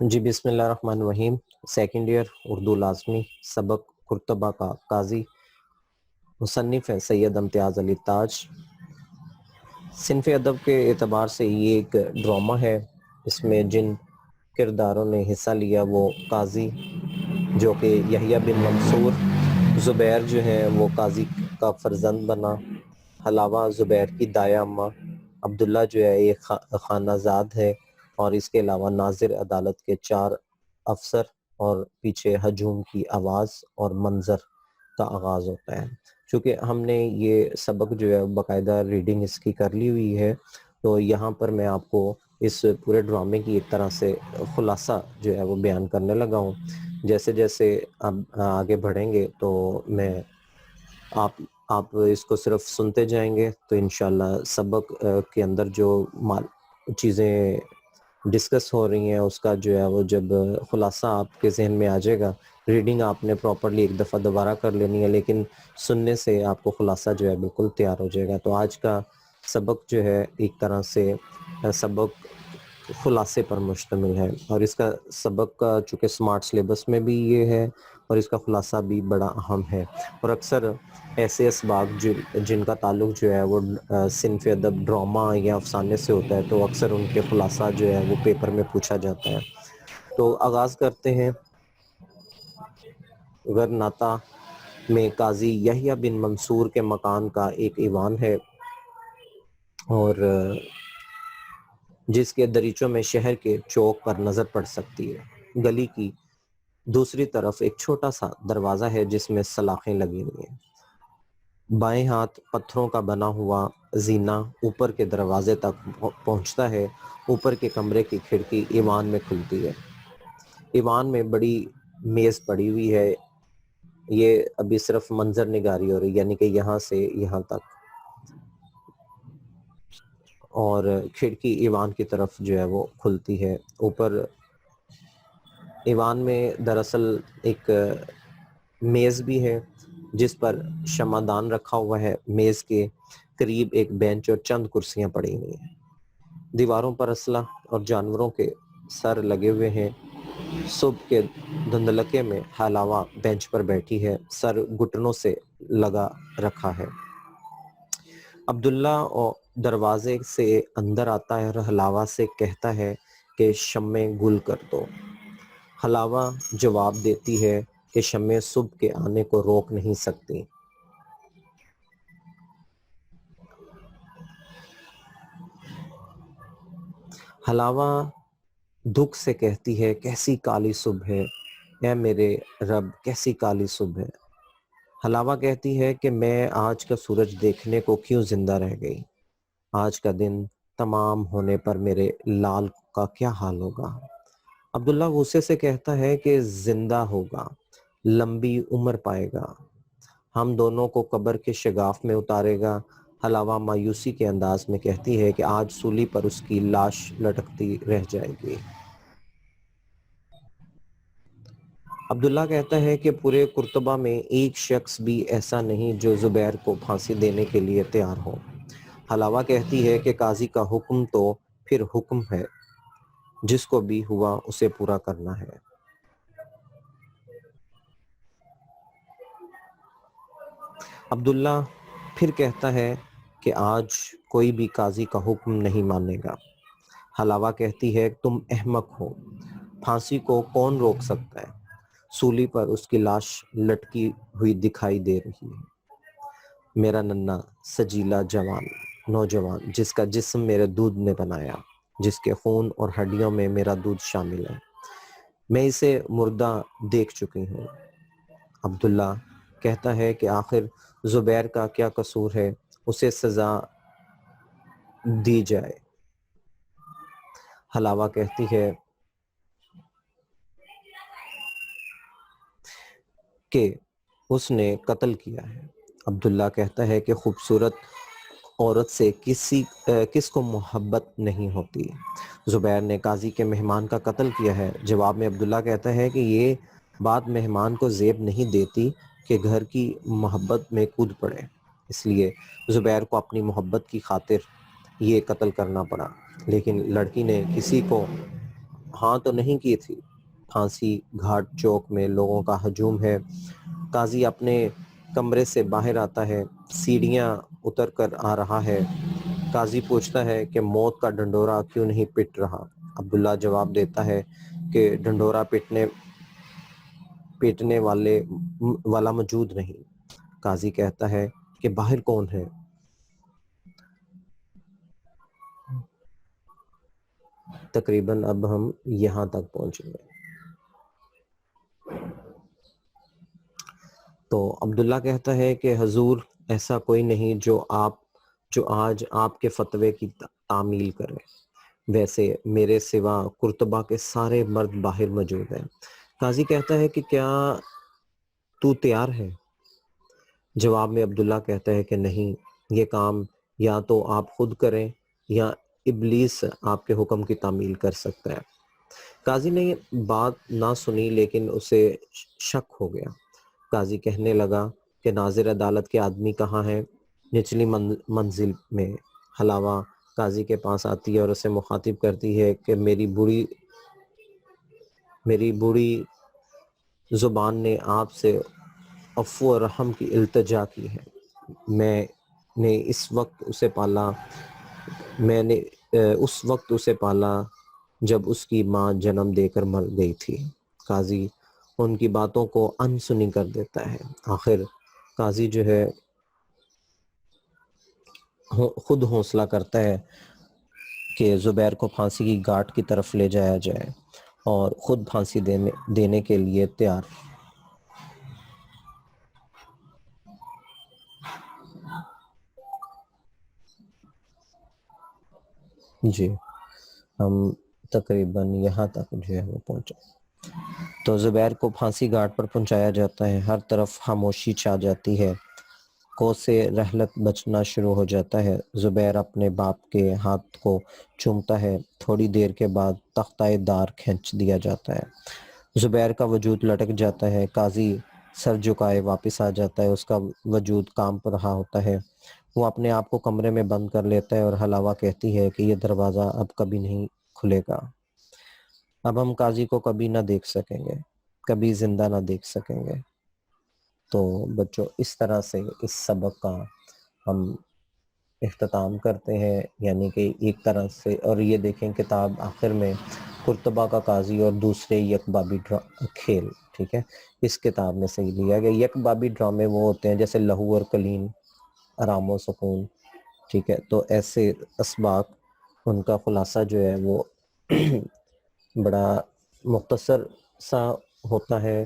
جی بسم اللہ الرحمن الرحیم۔ سیکنڈ ایئر اردو لازمی سبق قرطبہ کا قاضی مصنف ہے سید امتیاز علی تاج۔ صنف ادب کے اعتبار سے یہ ایک ڈرامہ ہے۔ اس میں جن کرداروں نے حصہ لیا وہ قاضی جو کہ یحییٰ بن منصور، زبیر جو ہے وہ قاضی کا فرزند بنا، حلاوہ زبیر کی دائیہ اماں، عبداللہ جو ہے ایک خانہ زاد ہے، اور اس کے علاوہ ناظر عدالت کے 4 افسر، اور پیچھے ہجوم کی آواز اور منظر کا آغاز ہوتا ہے۔ چونکہ ہم نے یہ سبق جو ہے باقاعدہ ریڈنگ اس کی کر لی ہوئی ہے، تو یہاں پر میں آپ کو اس پورے ڈرامے کی ایک طرح سے خلاصہ جو ہے وہ بیان کرنے لگا ہوں۔ جیسے جیسے اب آگے بڑھیں گے تو میں آپ اس کو صرف سنتے جائیں گے تو انشاءاللہ سبق کے اندر جو چیزیں ڈسکس ہو رہی ہیں اس کا جو ہے وہ جب خلاصہ آپ کے ذہن میں آ جائے گا، ریڈنگ آپ نے پراپرلی ایک دفعہ دوبارہ کر لینی ہے، لیکن سننے سے آپ کو خلاصہ جو ہے بالکل تیار ہو جائے گا۔ تو آج کا سبق جو ہے ایک طرح سے سبق خلاصے پر مشتمل ہے، اور اس کا سبق کا چونکہ سمارٹ سلیبس میں بھی یہ ہے اور اس کا خلاصہ بھی بڑا اہم ہے، اور اکثر ایسے اسباق جن کا تعلق جو ہے وہ صنف ادب ڈرامہ یا افسانے سے ہوتا ہے تو اکثر ان کے خلاصہ جو ہے وہ پیپر میں پوچھا جاتا ہے۔ تو آغاز کرتے ہیں۔ غرناطہ میں قاضی یحییٰ بن منصور کے مکان کا ایک ایوان ہے، اور جس کے دریچوں میں شہر کے چوک پر نظر پڑ سکتی ہے۔ گلی کی دوسری طرف ایک چھوٹا سا دروازہ ہے جس میں سلاخیں لگی ہوئی ہیں۔ بائیں ہاتھ پتھروں کا بنا ہوا زینہ اوپر کے دروازے تک پہنچتا ہے۔ اوپر کے کمرے کی کھڑکی ایوان میں کھلتی ہے۔ ایوان میں بڑی میز پڑی ہوئی ہے۔ یہ ابھی صرف منظر نگاری ہو رہی، یعنی کہ یہاں سے یہاں تک، اور کھڑکی ایوان کی طرف جو ہے وہ کھلتی ہے۔ اوپر ایوان میں دراصل ایک میز بھی ہے جس پر شمعدان رکھا ہوا ہے۔ میز کے قریب ایک بینچ اور چند کرسیاں پڑی ہوئی ہیں۔ دیواروں پر اسلحہ اور جانوروں کے سر لگے ہوئے ہیں۔ صبح کے دھندلکے میں حلاوہ بینچ پر بیٹھی ہے، سر گھٹنوں سے لگا رکھا ہے۔ عبداللہ دروازے سے اندر آتا ہے اور حلاوہ سے کہتا ہے کہ شمع گل کر دو۔ حلاوہ جواب دیتی ہے کہ شمع صبح کے آنے کو روک نہیں سکتی۔ حلاوہ دکھ سے کہتی ہے کیسی کالی صبح ہے، اے میرے رب کیسی کالی صبح ہے۔ حلاوہ کہتی ہے کہ میں آج کا سورج دیکھنے کو کیوں زندہ رہ گئی، آج کا دن تمام ہونے پر میرے لال کا کیا حال ہوگا۔ عبداللہ غصے سے کہتا ہے کہ زندہ ہوگا، لمبی عمر پائے گا، ہم دونوں کو قبر کے شگاف میں اتارے گا۔ حلاوہ مایوسی کے انداز میں کہتی ہے کہ آج سولی پر اس کی لاش لٹکتی رہ جائے گی۔ عبداللہ کہتا ہے کہ پورے قرطبہ میں ایک شخص بھی ایسا نہیں جو زبیر کو پھانسی دینے کے لیے تیار ہو۔ حلاوہ کہتی ہے کہ قاضی کا حکم تو پھر حکم ہے، جس کو بھی ہوا اسے پورا کرنا ہے۔ عبداللہ پھر کہتا ہے کہ آج کوئی بھی قاضی کا حکم نہیں مانے گا۔ حلاوہ کہتی ہے تم احمق ہو، پھانسی کو کون روک سکتا ہے، سولی پر اس کی لاش لٹکی ہوئی دکھائی دے رہی ہے۔ میرا ننھا سجیلا نوجوان جس کا جسم میرے دودھ نے بنایا، جس کے خون اور ہڈیوں میں میرا دودھ شامل ہے، میں اسے مردہ دیکھ چکی ہوں۔ عبداللہ کہتا ہے کہ آخر زبیر کا کیا قصور ہے، اسے سزا دی جائے۔ حلاوہ کہتی ہے کہ اس نے قتل کیا ہے۔ عبداللہ کہتا ہے کہ خوبصورت عورت سے کس کو محبت نہیں ہوتی، زبیر نے قاضی کے مہمان کا قتل کیا ہے۔ جواب میں عبداللہ کہتا ہے کہ یہ بات مہمان کو زیب نہیں دیتی کہ گھر کی محبت میں کود پڑے، اس لیے زبیر کو اپنی محبت کی خاطر یہ قتل کرنا پڑا، لیکن لڑکی نے کسی کو ہاں تو نہیں کی تھی. پھانسی گھاٹ چوک میں لوگوں کا ہجوم ہے. قاضی اپنے کمرے سے باہر آتا ہے, سیڑھیاں اتر کر آ رہا ہے. قاضی پوچھتا ہے کہ موت کا ڈنڈورا کیوں نہیں پٹ رہا. عبداللہ جواب دیتا ہے کہ ڈنڈورا پیٹنے والا موجود نہیں. قاضی کہتا ہے کہ باہر کون ہے. تقریباً اب ہم یہاں تک پہنچیں گے. تو عبداللہ کہتا ہے کہ حضور ایسا کوئی نہیں جو آج آپ کے فتوے کی تعمیل کرے. ویسے میرے سوا قرطبہ کے سارے مرد باہر موجود ہیں. قاضی کہتا ہے کہ کیا تو تیار ہے؟ جواب میں عبداللہ کہتا ہے کہ نہیں, یہ کام یا تو آپ خود کریں یا ابلیس آپ کے حکم کی تعمیل کر سکتا ہے. قاضی نے بات نہ سنی لیکن اسے شک ہو گیا. قاضی کہنے لگا کہ ناظر عدالت کے آدمی کہاں ہیں؟ نچلی منزل میں. حلاوہ قاضی کے پاس آتی ہے اور اسے مخاطب کرتی ہے کہ میری بوڑھی زبان نے آپ سے عفو و رحم کی التجا کی ہے. میں نے اس وقت اسے پالا جب اس کی ماں جنم دے کر مر گئی تھی. قاضی ان کی باتوں کو انسنی کر دیتا ہے. آخر قاضی جو ہے خود حوصلہ کرتا ہے کہ زبیر کو پھانسی کی گھاٹ کی طرف لے جایا جائے اور خود پھانسی دینے کے لیے تیار. جی ہم تقریباً یہاں تک جو ہے وہ پہنچے. تو زبیر کو پھانسی گھاٹ پر پہنچایا جاتا ہے. ہر طرف خاموشی چھا جاتی ہے. کو سے رحلت بچنا شروع ہو جاتا ہے. زبیر اپنے باپ کے ہاتھ کو چومتا ہے. تھوڑی دیر کے بعد تختہ دار کھینچ دیا جاتا ہے. زبیر کا وجود لٹک جاتا ہے. قاضی سر جھکائے واپس آ جاتا ہے. اس کا وجود کانپ رہا ہوتا ہے. وہ اپنے آپ کو کمرے میں بند کر لیتا ہے اور حلاوہ کہتی ہے کہ یہ دروازہ اب کبھی نہیں کھلے گا. اب ہم قاضی کو کبھی نہ دیکھ سکیں گے, کبھی زندہ نہ دیکھ سکیں گے. تو بچوں اس طرح سے اس سبق کا ہم اختتام کرتے ہیں. یعنی کہ ایک طرح سے, اور یہ دیکھیں کتاب آخر میں قرطبہ کا قاضی اور دوسرے یک بابی کھیل, ٹھیک ہے, اس کتاب میں سے لیا گیا. یک بابی ڈرامے وہ ہوتے ہیں جیسے لہو اور کلیم, آرام و سکون, ٹھیک ہے. تو ایسے اسباق ان کا خلاصہ جو ہے وہ بڑا مختصر سا ہوتا ہے.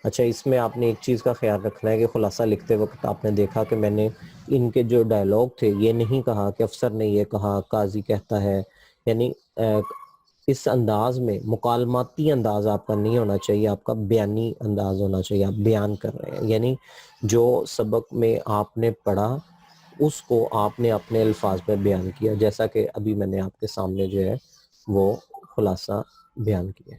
اچھا, اس میں آپ نے ایک چیز کا خیال رکھنا ہے کہ خلاصہ لکھتے وقت آپ نے دیکھا کہ میں نے ان کے جو ڈائلاگ تھے یہ نہیں کہا کہ افسر نے یہ کہا, قاضی کہتا ہے. یعنی اس انداز میں مکالماتی انداز آپ کا نہیں ہونا چاہیے, آپ کا بیانی انداز ہونا چاہیے. آپ بیان کر رہے ہیں, یعنی جو سبق میں آپ نے پڑھا اس کو آپ نے اپنے الفاظ میں بیان کیا, جیسا کہ ابھی میں نے آپ کے سامنے جو ہے وہ خلاصہ بیان کیا.